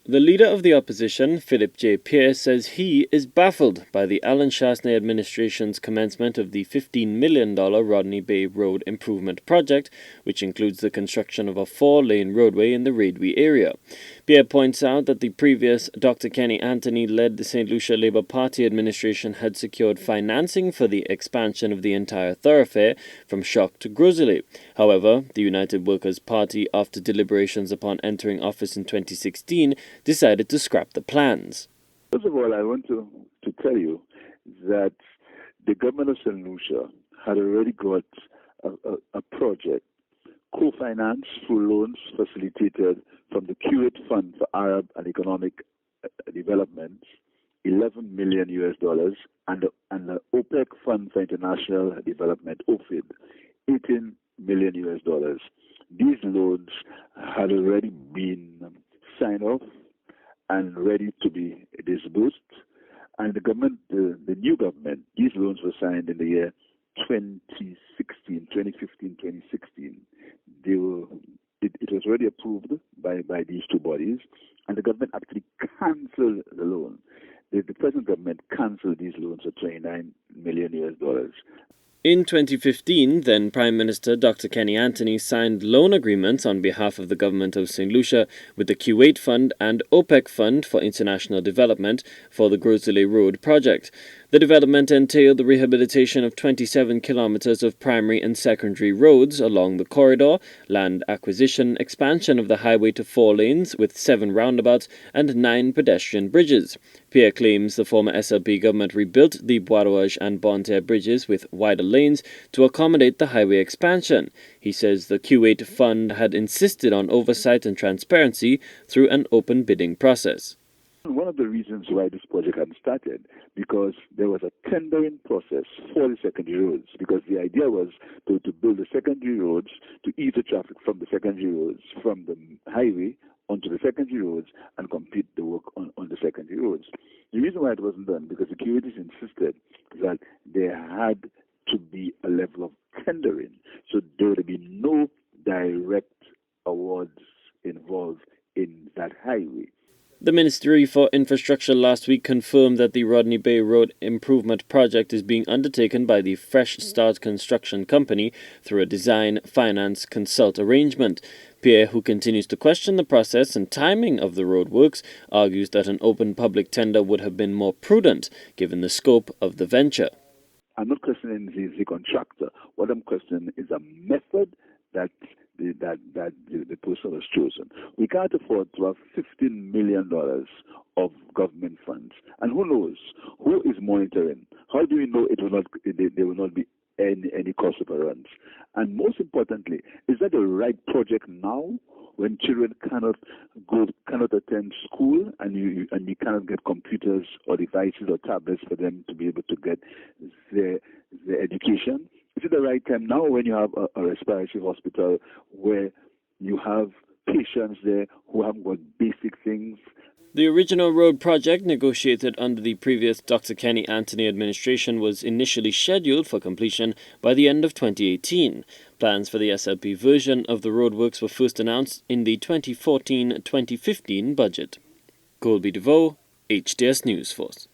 The leader of the opposition, Philip J. Pierre, says he is baffled by the Alan Chastanet administration's commencement of the $15 million Rodney Bay Road Improvement Project, which includes the construction of a 4-lane roadway in the Radway area. Pierre points out that the previous Dr. Kenny Anthony-led St. Lucia Labour Party administration had secured financing for the expansion of the entire thoroughfare from Shock to Groseley. However, the United Workers' Party, after deliberations upon entering office in 2016, decided to scrap the plans. First of all, I want to tell you that the government of St. Lucia had already got a project co-financed through loans facilitated from the Q8 Fund for Arab and Economic Development, $11 million, and the OPEC Fund for International Development, OFID, $18 million. These loans had already been signed off and ready to be disbursed. And the government, the new government, these loans were signed in the year 2015, 2016. It was already approved by these two bodies, and the government actually cancelled the loan. The present government cancelled these loans for $29 million. In 2015, then Prime Minister Dr. Kenny Anthony signed loan agreements on behalf of the government of St. Lucia with the Q8 Fund and OPEC Fund for International Development for the Groseley Road project. The development entailed the rehabilitation of 27 kilometers of primary and secondary roads along the corridor, land acquisition, expansion of the highway to 4 lanes with 7 roundabouts and 9 pedestrian bridges. Pierre claims the former SLP government rebuilt the Bois and Bonterre bridges with wider lanes to accommodate the highway expansion. He says the Q8 Fund had insisted on oversight and transparency through an open bidding process. One of the reasons why this project hadn't started, because there was a tendering process for the secondary roads, because the idea was to build the secondary roads to ease the traffic from the secondary roads, from the highway onto the secondary roads, and complete the work on the secondary roads. The reason why it wasn't done, because the communities insisted that there had to be a level of tendering, so there would be no direct awards involved in that highway. The Ministry for Infrastructure last week confirmed that the Rodney Bay Road Improvement Project is being undertaken by the Fresh Start Construction Company through a design, finance, consult arrangement. Pierre, who continues to question the process and timing of the road works, argues that an open public tender would have been more prudent given the scope of the venture. I'm not questioning the contractor. What I'm questioning is a method that the person was chosen. We can't afford to have $15 million of government funds. And who knows? Who is monitoring? How do we know there will not be any cost overruns? And most importantly, is that the right project now when children cannot attend school and you cannot get computers or devices or tablets for them to be able to get their education? Is it the right time now when you have a respiratory hospital where you have patients there who haven't got basic things? The original road project, negotiated under the previous Dr. Kenny Anthony administration, was initially scheduled for completion by the end of 2018. Plans for the SLP version of the roadworks were first announced in the 2014-2015 budget. Colby DeVoe, HTS News Force.